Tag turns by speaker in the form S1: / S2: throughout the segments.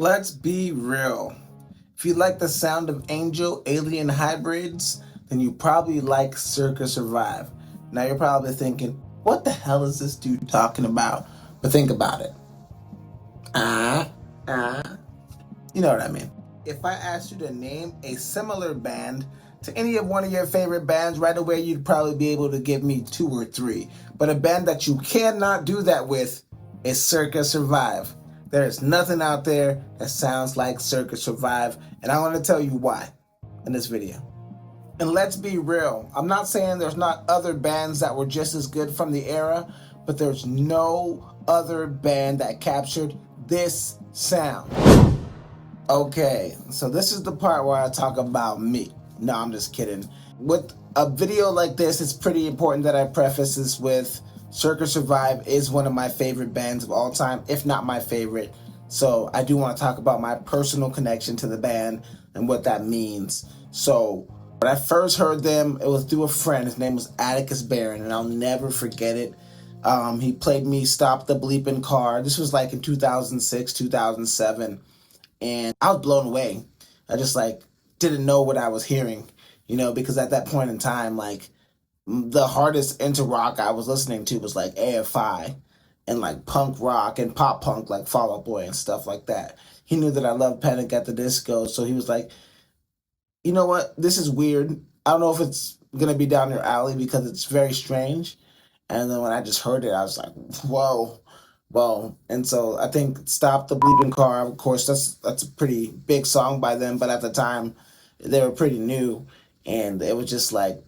S1: Let's be real. If you like the sound of angel alien hybrids, then you probably like Circa Survive. Now you're probably thinking, what the hell is this dude talking about? But think about it. Ah, ah. You know what I mean. If I asked you to name a similar band to any of one of your favorite bands, right away you'd probably be able to give me two or three. But a band that you cannot do that with is Circa Survive. There is nothing out there that sounds like Circa Survive, and I want to tell you why in this video. And let's be real, I'm not saying there's not other bands that were just as good from the era, but there's no other band that captured this sound. Okay, so this is the part where I talk about me. No, I'm just kidding. With a video like this, it's pretty important that I preface this with Circa Survive is one of my favorite bands of all time, if not my favorite. So I do want to talk about my personal connection to the band and what that means. So when I first heard them, it was through a friend. His name was Atticus Barron, and I'll never forget it. He played me Stop the Bleeping Car. This was like in 2006, 2007. And I was blown away. I just didn't know what I was hearing, because at that point in time, the hardest into rock I was listening to was like AFI and like punk rock and pop punk like Fall Out Boy and stuff like that. He knew that I loved Panic at the Disco, so he was like, you know what, this is weird. I don't know if it's gonna be down your alley because it's very strange. And then when I just heard it, I was like, whoa. Well, and so I think "Stop the Bleeping Car," of course, that's a pretty big song by them, but at the time they were pretty new, and it was just like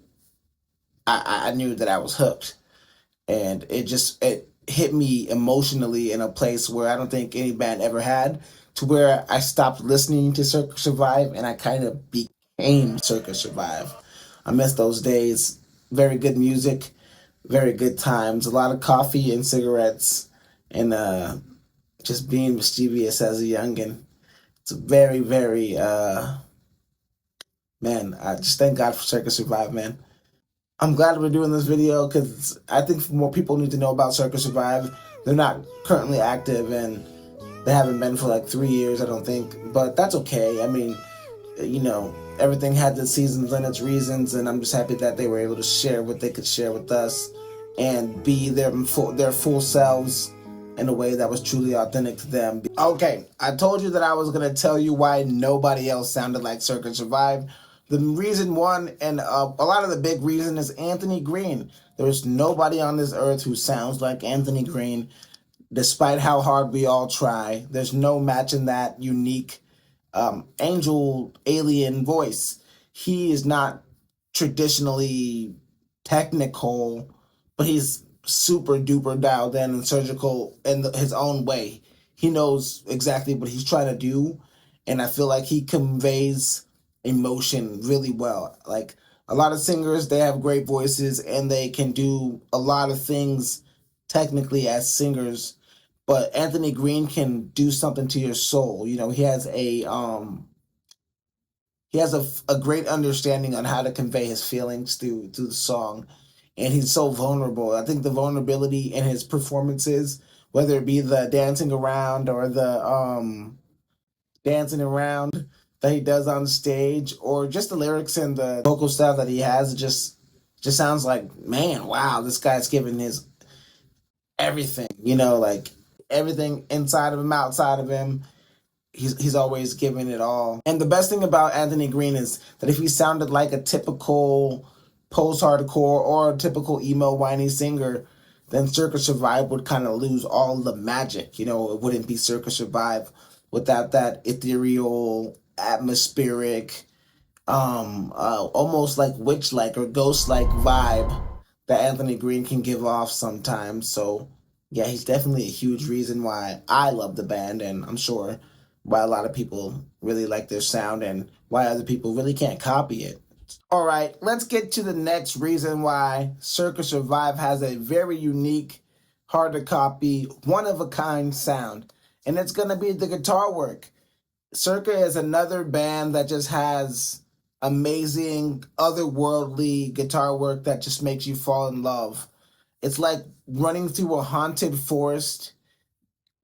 S1: I knew that I was hooked, and it hit me emotionally in a place where I don't think any band ever had, to where I stopped listening to Circa Survive and I kind of became Circa Survive. I miss those days. Very good music, very good times, a lot of coffee and cigarettes and just being mischievous as a youngin. It's a very, very man. I just thank God for Circa Survive, man. I'm glad we're doing this video because I think more people need to know about Circa Survive. They're not currently active and they haven't been for like 3 years, I don't think, but that's okay. I mean, everything had its seasons and its reasons, and I'm just happy that they were able to share what they could share with us and be their full selves in a way that was truly authentic to them. Okay, I told you that I was going to tell you why nobody else sounded like Circa Survive. The reason one, and a lot of the big reason, is Anthony Green. There's nobody on this earth who sounds like Anthony Green, despite how hard we all try. There's no matching that unique angel alien voice. He is not traditionally technical, but he's super duper dialed in and surgical in his own way. He knows exactly what he's trying to do, and I feel like he conveys emotion really well. Like a lot of singers, they have great voices and they can do a lot of things technically as singers, but Anthony Green can do something to your soul. He has a great understanding on how to convey his feelings through the song, and he's so vulnerable. I think the vulnerability in his performances, whether it be the dancing around or the dancing around that he does on stage, or just the lyrics and the vocal style that he has, it just sounds like, man, wow, this guy's giving his everything. Like everything inside of him, outside of him. He's always giving it all. And the best thing about Anthony Green is that if he sounded like a typical post-hardcore or a typical emo whiny singer, then Circa Survive would kind of lose all the magic. It wouldn't be Circa Survive without that ethereal, atmospheric, almost like witch-like or ghost-like vibe that Anthony Green can give off sometimes. So yeah, he's definitely a huge reason why I love the band, and I'm sure why a lot of people really like their sound and why other people really can't copy it. All right, let's get to the next reason why Circa Survive has a very unique, hard to copy, one-of-a-kind sound, and it's going to be the guitar work. Circa is another band that just has amazing, otherworldly guitar work that just makes you fall in love. It's like running through a haunted forest,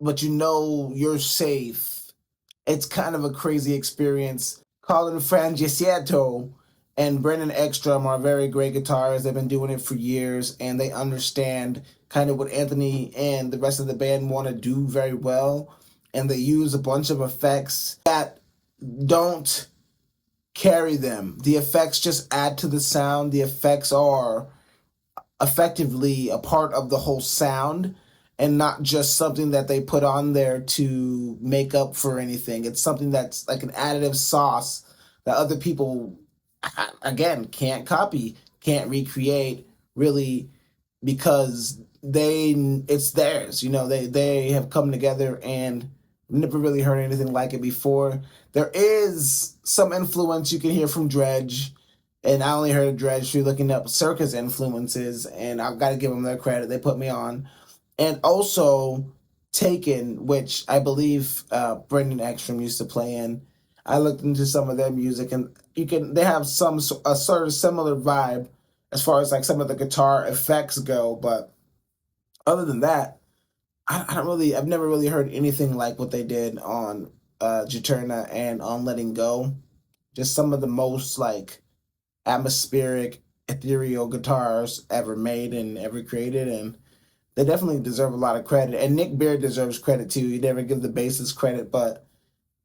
S1: but you're safe It's kind of a crazy experience. Colin Frangicetto and Brendan Ekstrom are very great guitarists. They've been doing it for years, and they understand kind of what Anthony and the rest of the band want to do very well. And they use a bunch of effects that don't carry them. The effects just add to the sound. The effects are effectively a part of the whole sound and not just something that they put on there to make up for anything. It's something that's like an additive sauce that other people, again, can't copy, can't recreate really, because it's theirs. They have come together, and never really heard anything like it before. There is some influence you can hear from Dredge, and I only heard Dredge through looking up Circa's influences, and I've got to give them their credit. They put me on. And also Taken, which I believe Brendan Ekstrom used to play in. I looked into some of their music, and they have a sort of similar vibe as far as like some of the guitar effects go. But other than that, I've never really heard anything like what they did on Juturna and on Letting Go. Just some of the most like atmospheric, ethereal guitars ever made and ever created, and they definitely deserve a lot of credit. And Nick Beard deserves credit too. You never give the bassist credit, but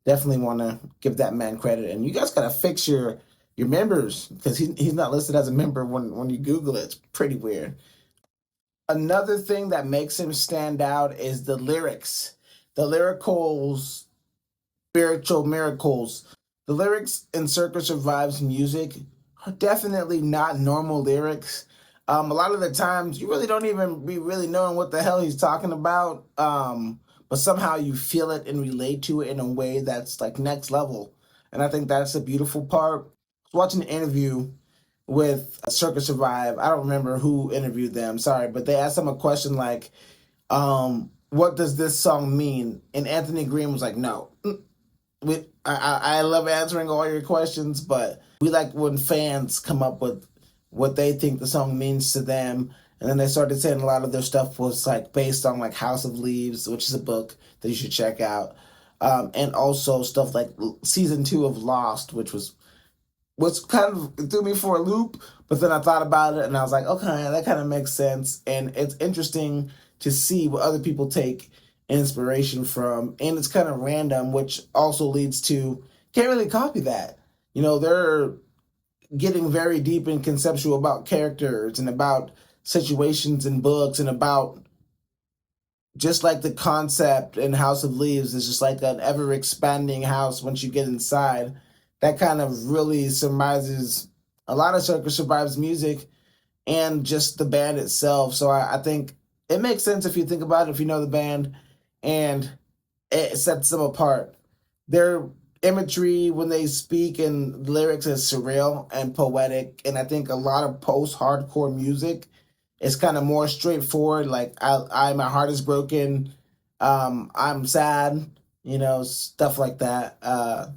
S1: definitely want to give that man credit. And you guys gotta fix your members, because he's not listed as a member when you Google it. It's pretty weird. Another thing that makes him stand out is the lyrics. The lyricals, spiritual miracles. The lyrics in Circa Survive's music are definitely not normal lyrics. A lot of the times you really don't even be really knowing what the hell he's talking about, but somehow you feel it and relate to it in a way that's like next level. And I think that's a beautiful part. I was watching an interview with Circa Survive. I don't remember who interviewed them, sorry, but they asked him a question like, what does this song mean? And Anthony Green was like, no. I love answering all your questions, but we like when fans come up with what they think the song means to them. And then they started saying a lot of their stuff was like based on like House of Leaves, which is a book that you should check out. And also stuff like season 2 of Lost, which was kind of threw me for a loop, but then I thought about it and I was like, okay, that kind of makes sense. And it's interesting to see what other people take inspiration from. And it's kind of random, which also leads to can't really copy that. They're getting very deep and conceptual about characters and about situations in books, and about just like the concept in House of Leaves is just like an ever expanding house once you get inside. That kind of really surmises a lot of Circa Survive's music and just the band itself. So I think it makes sense if you think about it, if you know the band, and it sets them apart. Their imagery when they speak and lyrics is surreal and poetic, and I think a lot of post-hardcore music is kind of more straightforward. Like my heart is broken, I'm sad, stuff like that.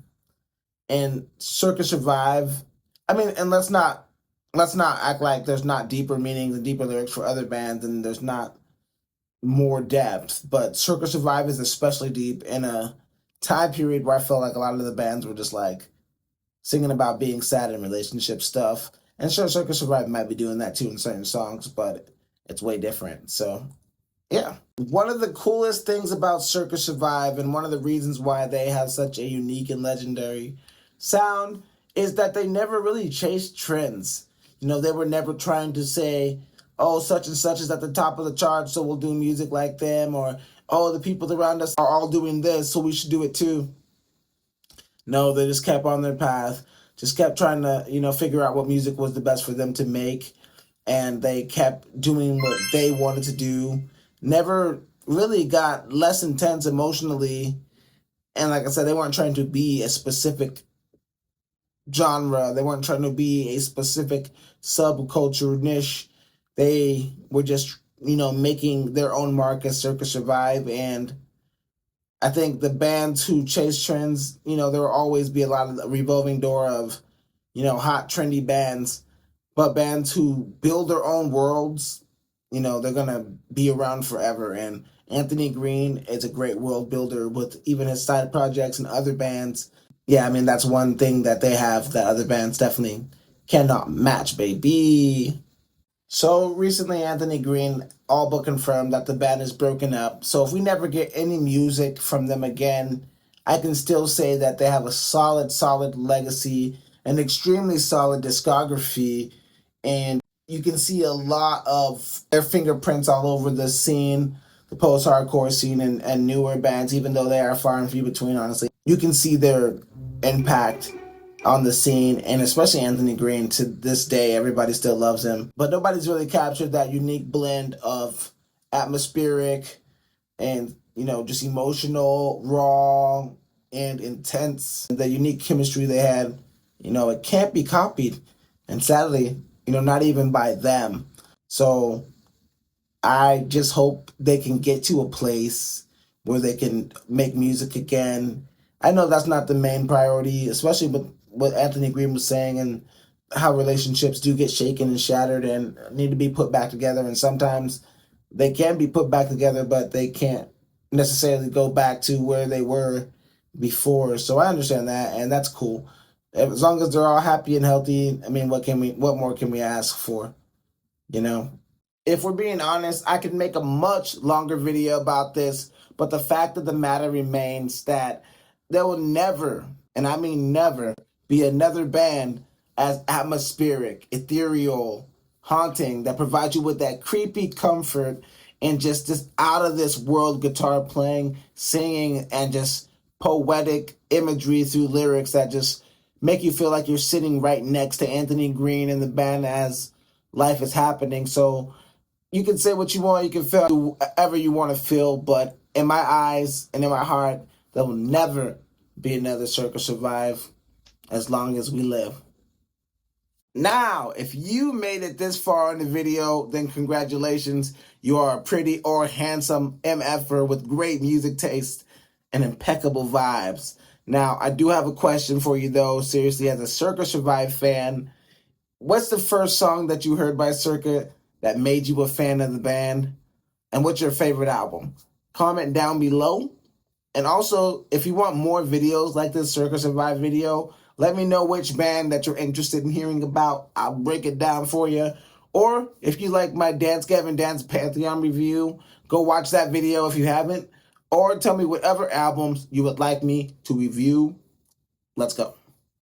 S1: And Circa Survive, I mean, and let's not act like there's not deeper meanings and deeper lyrics for other bands, and there's not more depth. But Circa Survive is especially deep in a time period where I felt like a lot of the bands were just like singing about being sad and relationship stuff. And sure, Circa Survive might be doing that too in certain songs, but it's way different. So yeah. One of the coolest things about Circa Survive, and one of the reasons why they have such a unique and legendary sound, is that they never really chased trends. They were never trying to say, oh, such and such is at the top of the charts, so we'll do music like them, or, oh, the people around us are all doing this, so we should do it too. No, they just kept on their path, just kept trying to, figure out what music was the best for them to make, and they kept doing what they wanted to do. Never really got less intense emotionally, and like I said, they weren't trying to be a specific genre. They weren't trying to be a specific subculture niche. They were just, making their own mark as Circa Survive. And I think the bands who chase trends, there will always be a lot of revolving door of, hot, trendy bands. But bands who build their own worlds they're gonna be around forever. And Anthony Green is a great world builder with even his side projects and other bands. Yeah, I mean that's one thing that they have that other bands definitely cannot match, baby. So recently, Anthony Green all but confirmed that the band is broken up. So if we never get any music from them again, I can still say that they have a solid, solid legacy, an extremely solid discography, and you can see a lot of their fingerprints all over the scene, the post-hardcore scene, and newer bands, even though they are far and few between, honestly. You can see their impact on the scene, and especially Anthony Green. To this day, everybody still loves him, but nobody's really captured that unique blend of atmospheric and just emotional, raw, and intense. The unique chemistry they had, it can't be copied, and sadly, not even by them. So I just hope they can get to a place where they can make music again. I know that's not the main priority, especially with what Anthony Green was saying and how relationships do get shaken and shattered and need to be put back together. And sometimes they can be put back together, but they can't necessarily go back to where they were before. So I understand that, and that's cool. As long as they're all happy and healthy, I mean, what more can we ask for? You know? If we're being honest, I could make a much longer video about this, but the fact of the matter remains that there will never, and I mean never, be another band as atmospheric, ethereal, haunting, that provides you with that creepy comfort and just this out of this world guitar playing, singing, and just poetic imagery through lyrics that just make you feel like you're sitting right next to Anthony Green and the band as life is happening. So you can say what you want, you can feel whatever you want to feel, but in my eyes and in my heart, there will never be another Circa Survive as long as we live. Now, if you made it this far in the video, then congratulations. You are a pretty or handsome MFer with great music taste and impeccable vibes. Now, I do have a question for you though, seriously, as a Circa Survive fan. What's the first song that you heard by Circa that made you a fan of the band? And what's your favorite album? Comment down below. And also, if you want more videos like this Circa Survive video, let me know which band that you're interested in hearing about. I'll break it down for you. Or if you like my Dance Gavin Dance Pantheon review, go watch that video if you haven't. Or tell me whatever albums you would like me to review. Let's go.